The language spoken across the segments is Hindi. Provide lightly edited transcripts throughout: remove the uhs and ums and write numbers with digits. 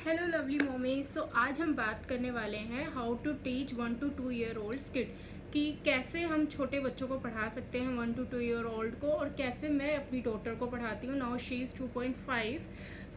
हेलो लवली मोमी। सो आज हम बात करने वाले हैं how to teach 1 to 2 year old kid कि कैसे हम छोटे बच्चों को पढ़ा सकते हैं 1 to 2 year old को, और कैसे मैं अपनी डॉटर को पढ़ाती हूँ। Now she is 2.5।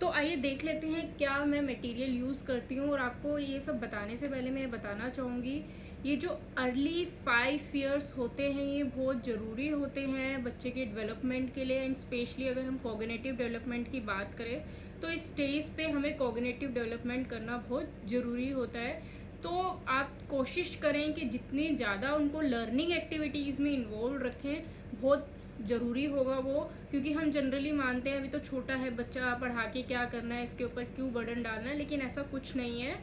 तो आइए देख लेते हैं क्या मैं मटेरियल यूज़ करती हूँ। और आपको ये सब बताने से पहले मैं बताना चाहूँगी, ये जो अर्ली 5 years होते हैं ये बहुत ज़रूरी होते हैं बच्चे के डेवलपमेंट के लिए। एंड स्पेशली अगर हम कॉग्निटिव डेवलपमेंट की बात करें तो इस स्टेज पे हमें कॉग्निटिव डेवलपमेंट करना बहुत ज़रूरी होता है। तो आप कोशिश करें कि जितनी ज़्यादा उनको लर्निंग एक्टिविटीज़ में इन्वॉल्व रखें, बहुत ज़रूरी होगा वो। क्योंकि हम जनरली मानते हैं अभी तो छोटा है बच्चा, पढ़ा के क्या करना है, इसके ऊपर क्यों बर्डन डालना है, लेकिन ऐसा कुछ नहीं है।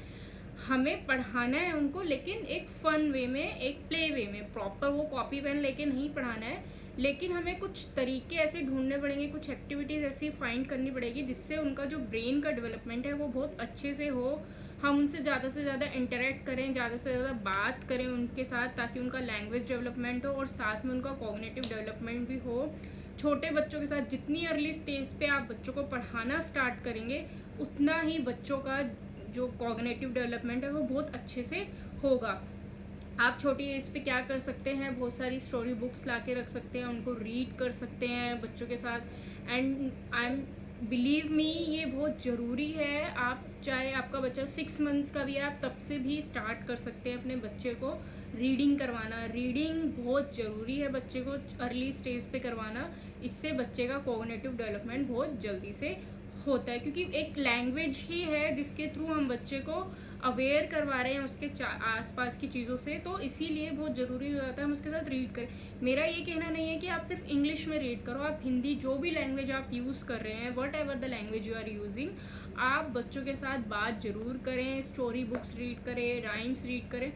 हमें पढ़ाना है उनको, लेकिन एक फ़न वे में, एक प्ले वे में। प्रॉपर वो कॉपी पेन लेके नहीं पढ़ाना है, लेकिन हमें कुछ तरीके ऐसे ढूंढने पड़ेंगे, कुछ एक्टिविटीज़ ऐसी फाइंड करनी पड़ेगी जिससे उनका जो ब्रेन का डेवलपमेंट है वो बहुत अच्छे से हो। हम उनसे ज़्यादा इंटरेक्ट करें, ज़्यादा से ज़्यादा बात करें उनके साथ, ताकि उनका लैंग्वेज डेवलपमेंट हो और साथ में उनका कॉग्निटिव डेवलपमेंट भी हो। छोटे बच्चों के साथ जितनी अर्ली स्टेज पे आप बच्चों को पढ़ाना स्टार्ट करेंगे, उतना ही बच्चों का जो कॉग्निटिव डेवलपमेंट है वो बहुत अच्छे से होगा। आप छोटी एज पे क्या कर सकते हैं, बहुत सारी स्टोरी बुक्स ला के रख सकते हैं, उनको रीड कर सकते हैं बच्चों के साथ। And I am believe me, ये बहुत ज़रूरी है। आप चाहे आपका बच्चा 6 months का भी है, आप तब से भी स्टार्ट कर सकते हैं अपने बच्चे को रीडिंग करवाना। रीडिंग बहुत ज़रूरी है बच्चे को अर्ली स्टेज पे करवाना। इससे बच्चे का कॉग्निटिव डेवलपमेंट बहुत जल्दी से होता है, क्योंकि एक लैंग्वेज ही है जिसके थ्रू हम बच्चे को अवेयर करवा रहे हैं उसके आसपास की चीज़ों से। तो इसीलिए बहुत ज़रूरी हो जाता है हम उसके साथ रीड करें। मेरा ये कहना नहीं है कि आप सिर्फ इंग्लिश में रीड करो, आप हिंदी, जो भी लैंग्वेज आप यूज़ कर रहे हैं, whatever the language you are using, आप बच्चों के साथ बात ज़रूर करें, स्टोरी बुक्स रीड करें, राइम्स रीड करें।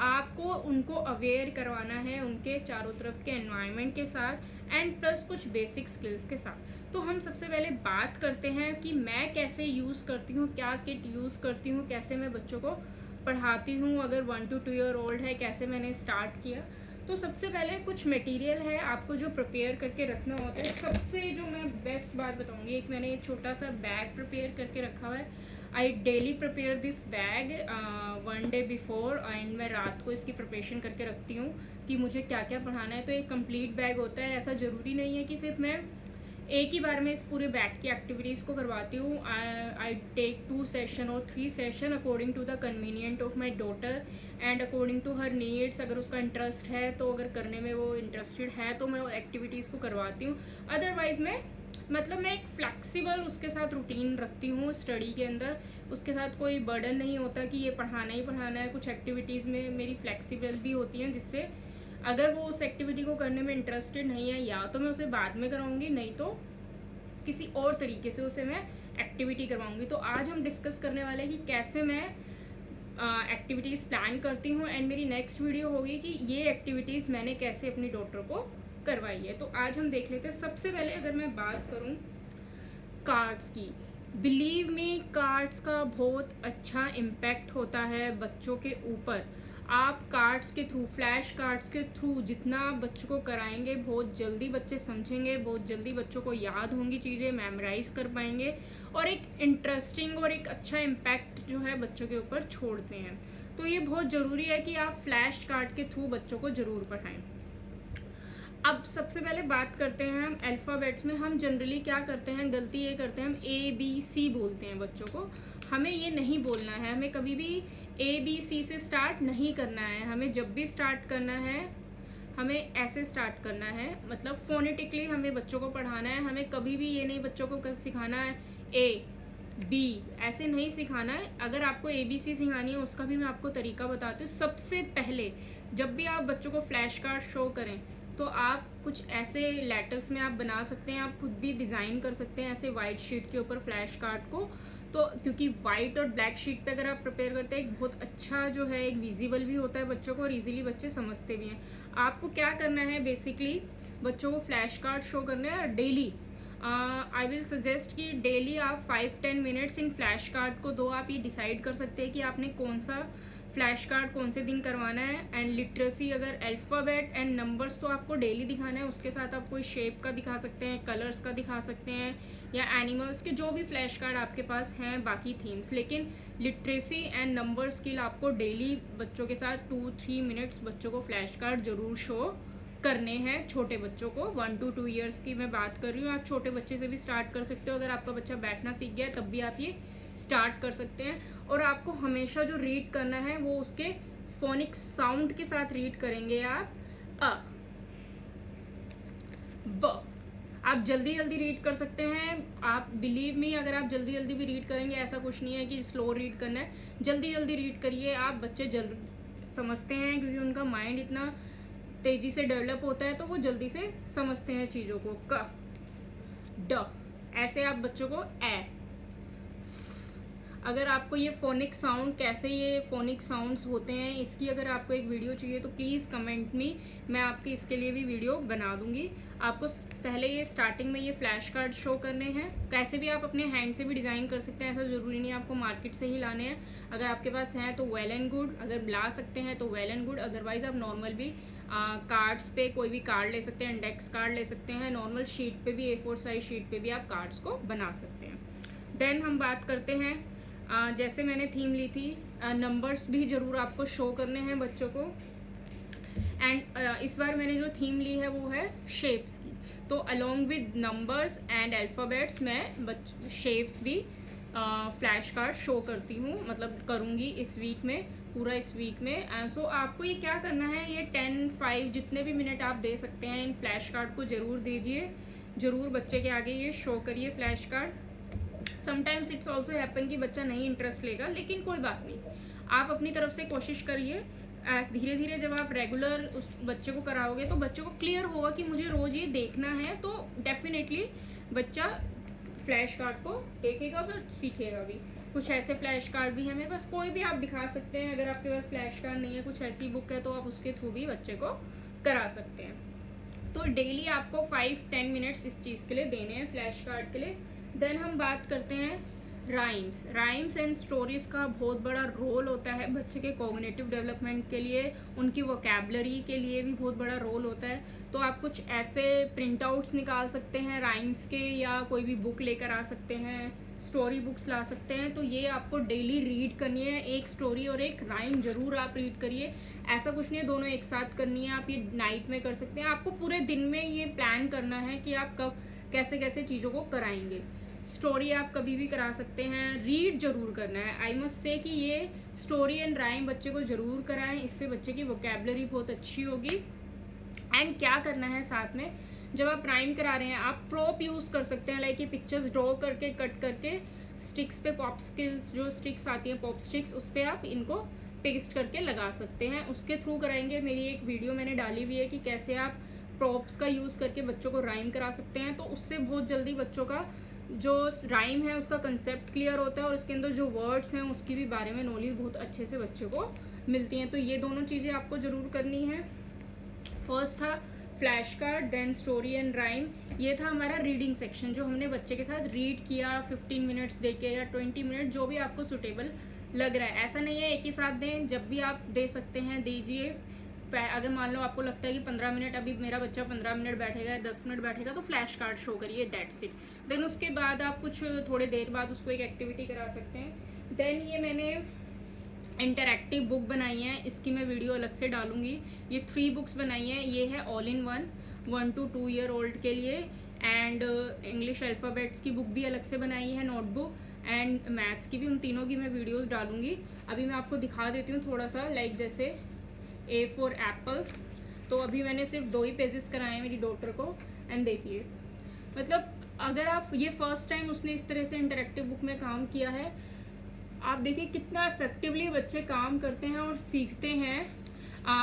आपको उनको अवेयर करवाना है उनके चारों तरफ के एनवायरनमेंट के साथ, एंड प्लस कुछ बेसिक स्किल्स के साथ। तो हम सबसे पहले बात करते हैं कि मैं कैसे यूज़ करती हूँ, क्या किट यूज़ करती हूँ, कैसे मैं बच्चों को पढ़ाती हूँ अगर 1 to 2 year old है, कैसे मैंने स्टार्ट किया। तो सबसे पहले कुछ मटेरियल है आपको जो प्रिपेयर करके रखना होता है। सबसे जो मैं बेस्ट बात बताऊँगी, एक मैंने एक छोटा सा बैग प्रिपेयर करके रखा हुआ है। I daily prepare this bag 1 day before, and मैं रात को इसकी प्रिपरेशन करके रखती हूँ कि मुझे क्या क्या पढ़ाना है। तो एक कंप्लीट बैग होता है। ऐसा ज़रूरी नहीं है कि सिर्फ मैं एक ही बार में इस पूरे बैग की एक्टिविटीज़ को करवाती हूँ। आई टेक 2 session और 3 session according to the convenient of my daughter and according to her needs. अगर उसका इंटरेस्ट है तो, अगर करने में वो इंटरेस्टेड है तो मैं वो एक्टिविटीज़ को करवाती हूँ। अदरवाइज़ मैं एक फ्लेक्सिबल उसके साथ रूटीन रखती हूँ स्टडी के अंदर। उसके साथ कोई बर्डन नहीं होता कि ये पढ़ाना ही पढ़ाना है। कुछ एक्टिविटीज़ में मेरी फ्लेक्सिबल भी होती हैं, जिससे अगर वो उस एक्टिविटी को करने में इंटरेस्टेड नहीं है, या तो मैं उसे बाद में कराऊंगी, नहीं तो किसी और तरीके से उसे मैं एक्टिविटी करवाऊंगी। तो आज हम डिस्कस करने वाले हैं कि कैसे मैं एक्टिविटीज़ प्लान करती हूँ, एंड मेरी नेक्स्ट वीडियो होगी कि ये एक्टिविटीज़ मैंने कैसे अपनी डॉटर को करवाई है। तो आज हम देख लेते हैं। सबसे पहले अगर मैं बात करूँ कार्ड्स की, बिलीव मी, कार्ड्स का बहुत अच्छा इम्पैक्ट होता है बच्चों के ऊपर। आप कार्ड्स के थ्रू, फ्लैश कार्ड्स के थ्रू जितना आप बच्चों को कराएंगे, बहुत जल्दी बच्चे समझेंगे, बहुत जल्दी बच्चों को याद होंगी चीज़ें, मेमोराइज कर पाएंगे, और एक इंटरेस्टिंग और एक अच्छा इम्पैक्ट जो है बच्चों के ऊपर छोड़ते हैं। तो ये बहुत ज़रूरी है कि आप फ्लैश कार्ड के थ्रू बच्चों को ज़रूर पढ़ाएं। अब सबसे पहले बात करते हैं हम अल्फ़ाबेट्स में। हम जनरली क्या करते हैं, गलती ये करते हैं, हम ABC बोलते हैं बच्चों को। हमें ये नहीं बोलना है, हमें कभी भी ABC से स्टार्ट नहीं करना है। हमें जब भी स्टार्ट करना है, हमें ऐसे स्टार्ट करना है, मतलब फोनेटिकली हमें बच्चों को पढ़ाना है। हमें कभी भी ये नहीं बच्चों को सिखाना है A B, ऐसे नहीं सिखाना है। अगर आपको ABC सिखानी है, उसका भी मैं आपको तरीका बताती हूँ। सबसे पहले जब भी आप बच्चों को फ्लैश कार्ड शो करें, तो आप कुछ ऐसे लेटर्स में आप बना सकते हैं, आप खुद भी डिज़ाइन कर सकते हैं ऐसे वाइट शीट के ऊपर फ्लैश कार्ड को। तो क्योंकि वाइट और ब्लैक शीट पे अगर आप प्रिपेयर करते हैं, एक बहुत अच्छा जो है, एक विजिबल भी होता है बच्चों को, और इजीली बच्चे समझते भी हैं। आपको क्या करना है, बेसिकली बच्चों को फ्लैश कार्ड शो करना है डेली। आई विल सजेस्ट कि डेली आप 5-10 मिनट्स इन फ्लैश कार्ड को दो। आप ये डिसाइड कर सकते हैं कि आपने कौन सा फ्लैश कार्ड कौन से दिन करवाना है, एंड लिटरेसी अगर अल्फ़ाबेट एंड नंबर्स तो आपको डेली दिखाना है, उसके साथ आप कोई शेप का दिखा सकते हैं, कलर्स का दिखा सकते हैं, या एनिमल्स के जो भी फ्लैश कार्ड आपके पास हैं, बाकी थीम्स। लेकिन लिटरेसी एंड नंबर स्किल आपको डेली बच्चों के साथ 2-3 मिनट्स बच्चों को फ्लैश कार्ड ज़रूर शो करने हैं। छोटे बच्चों को 1 to 2 ईयर्स की मैं बात कर रही हूँ, आप छोटे बच्चे से भी स्टार्ट कर सकते हो। अगर आपका बच्चा बैठना सीख गया है तब भी आप ये स्टार्ट कर सकते हैं। और आपको हमेशा जो रीड करना है वो उसके फोनिक साउंड के साथ रीड करेंगे आप। अ, ब, आप जल्दी जल्दी रीड कर सकते हैं। आप बिलीव मी, अगर आप जल्दी जल्दी भी रीड करेंगे, ऐसा कुछ नहीं है कि स्लो रीड करना है, जल्दी जल्दी रीड करिए आप। बच्चे जल्द समझते हैं क्योंकि उनका माइंड इतना तेजी से डेवलप होता है, तो वो जल्दी से समझते हैं चीज़ों को। क, ड, ऐसे आप बच्चों को ए। अगर आपको ये फोनिक साउंड, कैसे ये फोनिक साउंड्स होते हैं, इसकी अगर आपको एक वीडियो चाहिए तो प्लीज़ कमेंट मी, मैं आपकी इसके लिए भी वीडियो बना दूंगी। आपको पहले ये स्टार्टिंग में ये फ्लैश कार्ड शो करने हैं। कैसे भी आप अपने हैंड से भी डिज़ाइन कर सकते हैं, ऐसा ज़रूरी नहीं है आपको मार्केट से ही लाने हैं। अगर आपके पास हैं तो वेल एंड गुड, अगर ला सकते हैं तो वेल एंड गुड, अदरवाइज़ आप नॉर्मल भी कार्ड्स पे कोई भी कार्ड ले सकते हैं, इंडेक्स कार्ड ले सकते हैं, नॉर्मल शीट पे भी, A4 साइज शीट पे भी आप कार्ड्स को बना सकते हैं। देन हम बात करते हैं, जैसे मैंने थीम ली थी, नंबर्स भी ज़रूर आपको शो करने हैं बच्चों को। एंड इस बार मैंने जो थीम ली है वो है शेप्स की, तो along with numbers and alphabets मैं शेप्स भी फ्लैश कार्ड शो करती हूँ, मतलब करूँगी इस वीक में, पूरा इस वीक में। सो आपको ये क्या करना है, ये 10-5 जितने भी मिनट आप दे सकते हैं इन फ्लैश कार्ड को ज़रूर दीजिए, ज़रूर बच्चे के आगे ये शो करिए flash card. Sometimes it's also happen कि बच्चा नहीं इंटरेस्ट लेगा, लेकिन कोई बात नहीं, आप अपनी तरफ से कोशिश करिए। धीरे धीरे जब आप रेगुलर उस बच्चे को कराओगे तो बच्चे को क्लियर होगा कि मुझे रोज़ ये देखना है, तो डेफिनेटली बच्चा फ्लैश कार्ड को देखेगा और सीखेगा भी। कुछ ऐसे फ्लैश कार्ड भी हैं मेरे पास, कोई भी आप दिखा सकते हैं। अगर आपके पास फ्लैश कार्ड नहीं है, कुछ ऐसी बुक है, तो आप उसके थ्रू भी बच्चे को करा सकते हैं। तो डेली आपको 5-10 मिनट्स इस चीज़ के लिए देने हैं, फ्लैश कार्ड के लिए। देन हम बात करते हैं राइम्स एंड स्टोरीज़ का बहुत बड़ा रोल होता है बच्चे के कॉग्निटिव डेवलपमेंट के लिए, उनकी वोकैबलरी के लिए भी बहुत बड़ा रोल होता है। तो आप कुछ ऐसे प्रिंट आउट्स निकाल सकते हैं राइम्स के, या कोई भी बुक लेकर आ सकते हैं, स्टोरी बुक्स ला सकते हैं। तो ये आपको डेली रीड करनी है, एक स्टोरी और एक राइम ज़रूर आप रीड करिए। ऐसा कुछ नहीं है दोनों एक साथ करनी है, आप ये नाइट में कर सकते हैं। आपको पूरे दिन में ये प्लान करना है कि आप कब कैसे कैसे चीज़ों को कराएंगे। स्टोरी आप कभी भी करा सकते हैं, रीड जरूर करना है। आई मस्ट से कि ये स्टोरी एंड राइम बच्चे को ज़रूर कराएं, इससे बच्चे की वोकैबलरी बहुत अच्छी होगी। एंड क्या करना है साथ में, जब आप राइम करा रहे हैं आप प्रोप यूज़ कर सकते हैं, लाइक ये पिक्चर्स ड्रॉ करके कट करके स्टिक्स पे, पॉप स्किल्स जो स्टिक्स आती हैं, पॉप स्टिक्स, उस पर आप इनको पेस्ट करके लगा सकते हैं, उसके थ्रू कराएंगे। मेरी एक वीडियो मैंने डाली हुई है कि कैसे आप प्रॉप्स का यूज़ करके बच्चों को राइम करा सकते हैं। तो उससे बहुत जल्दी बच्चों का जो राइम है उसका कंसेप्ट क्लियर होता है, और इसके अंदर जो वर्ड्स हैं उसकी भी बारे में नॉलेज बहुत अच्छे से बच्चे को मिलती हैं। तो ये दोनों चीज़ें आपको ज़रूर करनी है। फर्स्ट था flash card, then story and rhyme. ये था हमारा रीडिंग सेक्शन, जो हमने बच्चे के साथ रीड किया 15 मिनट्स दे के या 20 मिनट, जो भी आपको सुटेबल लग रहा है। ऐसा नहीं है एक ही साथ दें, जब भी आप दे सकते हैं दीजिए। अगर मान लो आपको लगता है कि 15 मिनट अभी मेरा बच्चा 15 मिनट बैठेगा, 10 मिनट बैठेगा, तो फ्लैश कार्ड शो करिए, दैट्स इट। देन उसके बाद आप कुछ थोड़े देर बाद उसको एक एक्टिविटी करा सकते हैं। देन ये मैंने इंटरैक्टिव बुक बनाई है, इसकी मैं वीडियो अलग से डालूंगी। ये 3 बुक्स बनाई हैं, ये है all in one 1 to 2 year old के लिए, एंड इंग्लिश अल्फ़ाबेट्स की बुक भी अलग से बनाई है, नोटबुक, एंड मैथ्स की भी। उन तीनों की मैं वीडियोस डालूंगी। अभी मैं आपको दिखा देती हूँ थोड़ा सा, लाइक जैसे A4 एप्पल, तो अभी मैंने सिर्फ 2 ही पेजेस कराए हैं मेरी डॉटर को। एंड देखिए, मतलब अगर आप ये फर्स्ट टाइम उसने इस तरह से इंटरेक्टिव बुक में काम किया है, आप देखिए कितना इफेक्टिवली बच्चे काम करते हैं और सीखते हैं।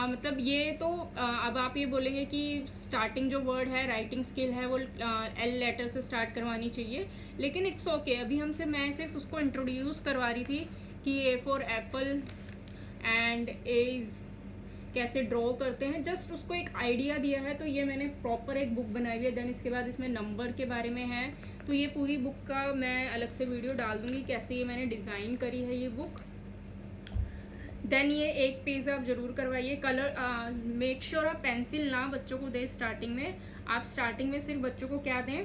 मतलब ये तो अब आप ये बोलेंगे कि स्टार्टिंग जो वर्ड है, राइटिंग स्किल है, वो L लेटर से स्टार्ट करवानी चाहिए, लेकिन इट्स ओके। अभी मैं सिर्फ उसको इंट्रोड्यूस करवा रही थी कि A4 एप्पल एंड एज कैसे ड्रॉ करते हैं, जस्ट उसको एक आइडिया दिया है। तो ये मैंने प्रॉपर एक बुक बनाई हुई है। देन इसके बाद इसमें नंबर के बारे में है, तो ये पूरी बुक का मैं अलग से वीडियो डाल दूँगी कैसे ये मैंने डिज़ाइन करी है ये बुक। देन ये एक पेज आप ज़रूर करवाइए। कलर मेक श्योर आप पेंसिल ना बच्चों को दें स्टार्टिंग में। आप स्टार्टिंग में सिर्फ बच्चों को क्या दें,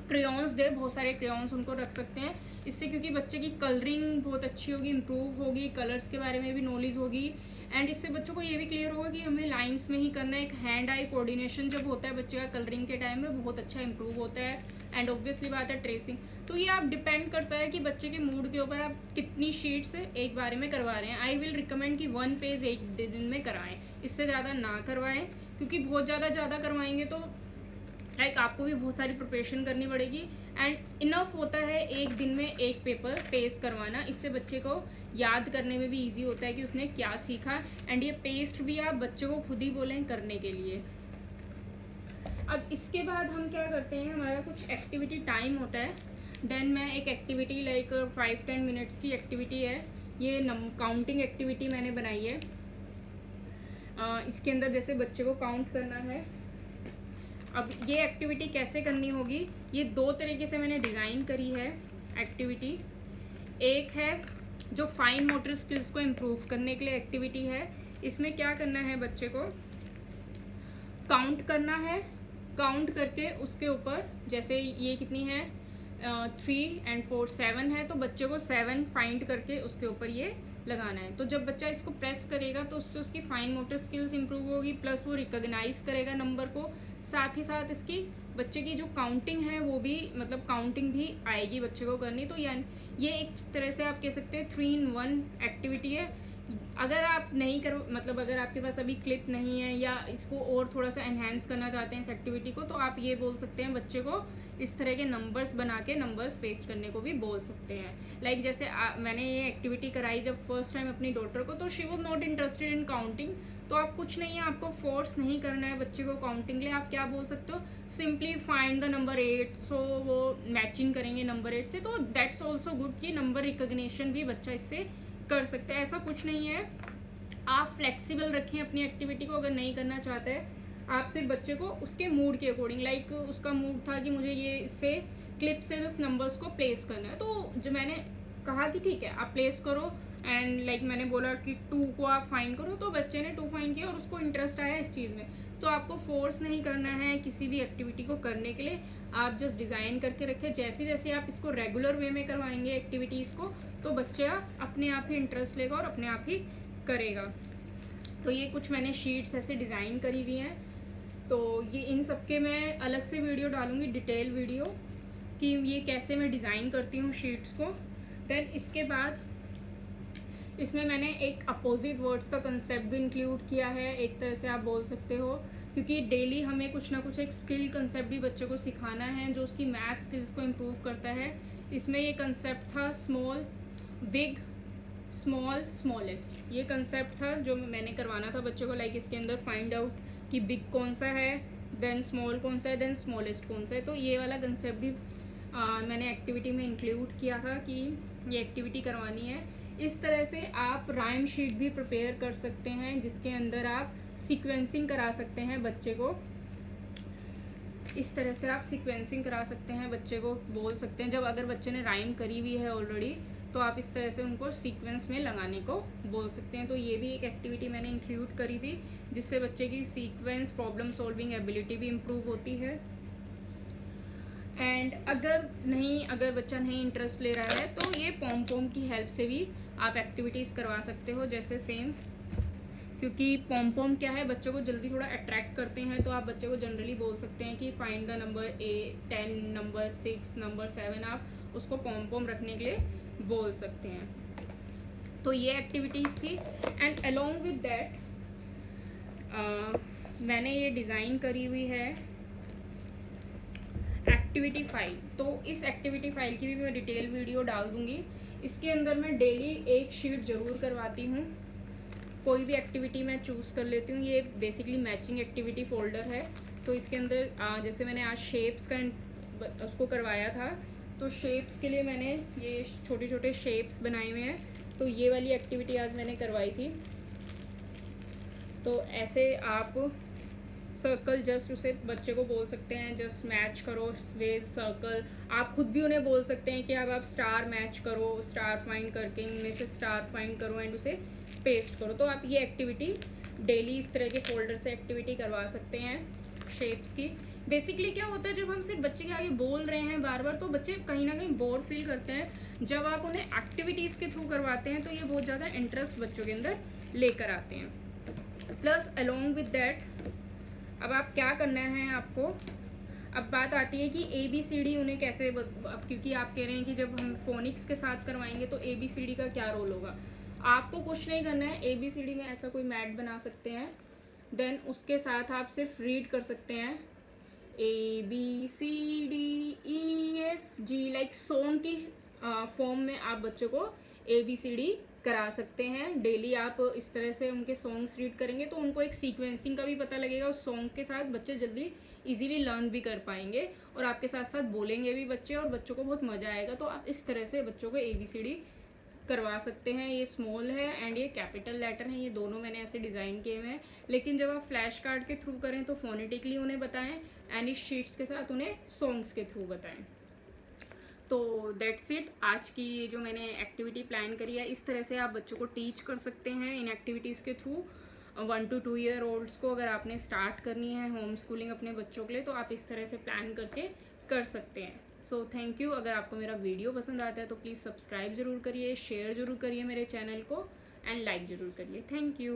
क्रेयॉन्स दे, बहुत सारे क्रेयॉन्स उनको रख सकते हैं इससे, क्योंकि बच्चे की कलरिंग बहुत अच्छी होगी, इम्प्रूव होगी, कलर्स के बारे में भी नॉलेज होगी। एंड इससे बच्चों को ये भी क्लियर होगा कि हमें लाइंस में ही करना है। एक हैंड आई कोऑर्डिनेशन जब होता है बच्चे का कलरिंग के टाइम में, बहुत अच्छा इंप्रूव होता है। एंड ऑब्वियसली बात है ट्रेसिंग, तो ये आप डिपेंड करता है कि बच्चे के मूड के ऊपर आप कितनी शीट्स एक बारे में करवा रहे हैं। आई विल रिकमेंड कि 1 पेज एक दिन में कराएं, इससे ज़्यादा ना करवाएं, क्योंकि बहुत ज़्यादा करवाएंगे तो लाइक आपको भी बहुत सारी प्रिपरेशन करनी पड़ेगी। एंड इनफ होता है एक दिन में एक पेपर पेस्ट करवाना, इससे बच्चे को याद करने में भी इजी होता है कि उसने क्या सीखा। एंड ये पेस्ट भी आप बच्चे को खुद ही बोलें करने के लिए। अब इसके बाद हम क्या करते हैं, हमारा कुछ एक्टिविटी टाइम होता है। देन मैं एक एक्टिविटी लाइक 5-10 मिनट्स की एक्टिविटी है, ये काउंटिंग एक्टिविटी मैंने बनाई है। इसके अंदर जैसे बच्चे को काउंट करना है। अब ये एक्टिविटी कैसे करनी होगी, ये 2 तरीके से मैंने डिज़ाइन करी है एक्टिविटी। एक है जो फाइन मोटर स्किल्स को इम्प्रूव करने के लिए एक्टिविटी है। इसमें क्या करना है, बच्चे को काउंट करना है, काउंट करके उसके ऊपर जैसे ये कितनी है 3 and 4 7 है, तो बच्चे को 7 फाइंड करके उसके ऊपर ये लगाना है। तो जब बच्चा इसको प्रेस करेगा तो उससे उसकी फाइन मोटर स्किल्स इंप्रूव होगी, प्लस वो रिकॉग्नाइज करेगा नंबर को। साथ ही साथ इसकी बच्चे की जो काउंटिंग है वो भी, मतलब काउंटिंग भी आएगी बच्चे को करनी। तो यानी ये एक तरह से आप कह सकते हैं 3 in 1 एक्टिविटी है। अगर आप नहीं कर मतलब अगर आपके पास अभी क्लिप नहीं है या इसको और थोड़ा सा एनहेंस करना चाहते हैं इस एक्टिविटी को, तो आप ये बोल सकते हैं बच्चे को इस तरह के नंबर्स बना के नंबर्स पेस्ट करने को भी बोल सकते हैं। लाइक जैसे मैंने ये एक्टिविटी कराई जब फर्स्ट टाइम अपनी डॉटर को, तो she was not interested in counting. तो आप कुछ नहीं है, आपको फोर्स नहीं करना है बच्चे को काउंटिंग के लिए। आप क्या बोल सकते हो, सिंपली फाइंड द नंबर 8। सो वो मैचिंग करेंगे नंबर 8 से, तो दैट्स ऑल्सो गुड कि नंबर रिकॉग्निशन भी बच्चा इससे कर सकते हैं। ऐसा कुछ नहीं है, आप फ्लेक्सिबल रखें अपनी एक्टिविटी को। अगर नहीं करना चाहते हैं आप सिर्फ बच्चे को उसके मूड के अकॉर्डिंग, लाइक उसका मूड था कि मुझे ये इससे क्लिप से बस नंबर्स को प्लेस करना है, तो जो मैंने कहा कि ठीक है आप प्लेस करो। एंड लाइक मैंने बोला कि 2 को आप फाइंड करो, तो बच्चे ने 2 फाइंड किया और उसको इंटरेस्ट आया इस चीज़ में। तो आपको फोर्स नहीं करना है किसी भी एक्टिविटी को करने के लिए, आप जस्ट डिज़ाइन करके रखें। जैसे जैसे आप इसको रेगुलर वे में करवाएंगे एक्टिविटीज़ को, तो बच्चा अपने आप ही इंटरेस्ट लेगा और अपने आप ही करेगा। तो ये कुछ मैंने शीट्स ऐसे डिज़ाइन करी हुई हैं, तो ये इन सब के मैं अलग से वीडियो डालूँगी, डिटेल वीडियो, कि ये कैसे मैं डिज़ाइन करती हूँ शीट्स को। देन इसके बाद इसमें मैंने एक अपोजिट वर्ड्स का कंसेप्ट भी इंक्लूड किया है, एक तरह से आप बोल सकते हो, क्योंकि डेली हमें कुछ ना कुछ एक स्किल कंसेप्ट भी बच्चे को सिखाना है जो उसकी मैथ स्किल्स को इम्प्रूव करता है। इसमें ये कंसेप्ट था स्मॉल बिग स्मॉल स्मॉलेस्ट, ये कंसेप्ट था जो मैंने करवाना था बच्चों को। लाइक इसके अंदर फाइंड आउट कि बिग कौन सा है, देन स्मॉल कौन सा है, देन स्मॉलेस्ट कौन सा है। तो ये वाला कंसेप्ट भी मैंने एक्टिविटी में इंक्लूड किया था कि ये एक्टिविटी करवानी है। इस तरह से आप राइम शीट भी प्रिपेयर कर सकते हैं जिसके अंदर आप सीक्वेंसिंग करा सकते हैं बच्चे को। इस तरह से आप सीक्वेंसिंग करा सकते हैं बच्चे को, बोल सकते हैं जब अगर बच्चे ने राइम करी हुई है ऑलरेडी, तो आप इस तरह से उनको सीक्वेंस में लगाने को बोल सकते हैं। तो ये भी एक एक्टिविटी मैंने इंक्लूड करी थी जिससे बच्चे की सीक्वेंस प्रॉब्लम सॉल्विंग एबिलिटी भी इम्प्रूव होती है। एंड अगर बच्चा नहीं इंटरेस्ट ले रहा है तो ये पॉम पॉम की हेल्प से भी आप एक्टिविटीज़ करवा सकते हो, जैसे सेम, क्योंकि पॉम पॉम क्या है बच्चों को जल्दी थोड़ा अट्रैक्ट करते हैं। तो आप बच्चे को जनरली बोल सकते हैं कि find the number 10, number 6, number 7, आप उसको पॉम पॉम रखने के लिए बोल सकते हैं। तो ये एक्टिविटीज़ थी। एंड अलोंग विद दैट मैंने ये डिज़ाइन करी हुई है एक्टिविटी फाइल। तो इस एक्टिविटी फाइल की भी मैं डिटेल वीडियो डाल दूँगी। इसके अंदर मैं डेली एक शीट ज़रूर करवाती हूँ, कोई भी एक्टिविटी मैं चूज़ कर लेती हूँ। ये बेसिकली मैचिंग एक्टिविटी फोल्डर है। तो इसके अंदर जैसे मैंने आज शेप्स का उसको करवाया था, तो शेप्स के लिए मैंने ये छोटे छोटे शेप्स बनाए हुए हैं। तो ये वाली एक्टिविटी आज मैंने करवाई थी। तो ऐसे आप सर्कल जस्ट उसे बच्चे को बोल सकते हैं जस्ट मैच करो वेज सर्कल। आप खुद भी उन्हें बोल सकते हैं कि अब आप स्टार मैच करो, स्टार फाइंड करके इनमें से स्टार फाइंड करो एंड उसे पेस्ट करो। तो आप ये एक्टिविटी डेली इस तरह के फोल्डर से एक्टिविटी करवा सकते हैं शेप्स की। बेसिकली क्या होता है, जब हम सिर्फ बच्चे के आगे बोल रहे हैं बार बार तो बच्चे कहीं ना कहीं बोर फील करते हैं। जब आप उन्हें एक्टिविटीज़ के थ्रू करवाते हैं तो ये बहुत ज़्यादा इंटरेस्ट बच्चों के अंदर लेकर आते हैं। प्लस अलोंग विद दैट अब आप क्या करना है आपको, अब बात आती है कि ABCD उन्हें कैसे अब क्योंकि आप कह रहे हैं कि जब हम फोनिक्स के साथ करवाएंगे तो ABCD का क्या रोल होगा। आपको कुछ नहीं करना है, ABCD में ऐसा कोई मैट बना सकते हैं, देन उसके साथ आप सिर्फ रीड कर सकते हैं ABCDEFG लाइक सॉन्ग की फॉर्म में आप बच्चों को ABCD करा सकते हैं। डेली आप इस तरह से उनके सॉन्ग्स रीड करेंगे तो उनको एक सीक्वेंसिंग का भी पता लगेगा। उस सॉन्ग के साथ बच्चे जल्दी इजीली लर्न भी कर पाएंगे और आपके साथ साथ बोलेंगे भी बच्चे और बच्चों को बहुत मज़ा आएगा। तो आप इस तरह से बच्चों को ABCD करवा सकते हैं। ये स्मॉल है एंड ये कैपिटल लेटर है, ये दोनों मैंने ऐसे डिज़ाइन किए हुए हैं। लेकिन जब आप फ्लैश कार्ड के थ्रू करें तो फोनेटिकली उन्हें बताएं एंड इस शीट्स के साथ उन्हें सॉन्ग्स के थ्रू बताएं। तो दैट्स इट, आज की ये जो मैंने एक्टिविटी प्लान करी है इस तरह से आप बच्चों को टीच कर सकते हैं इन एक्टिविटीज़ के थ्रू। 1 to 2 ईयर ओल्ड्स को अगर आपने स्टार्ट करनी है होम स्कूलिंग अपने बच्चों के लिए तो आप इस तरह से प्लान करके कर सकते हैं। So thank you. अगर आपको मेरा वीडियो पसंद आता है तो प्लीज़ सब्सक्राइब ज़रूर करिए, शेयर ज़रूर करिए मेरे चैनल को एंड लाइक ज़रूर करिए। Thank you.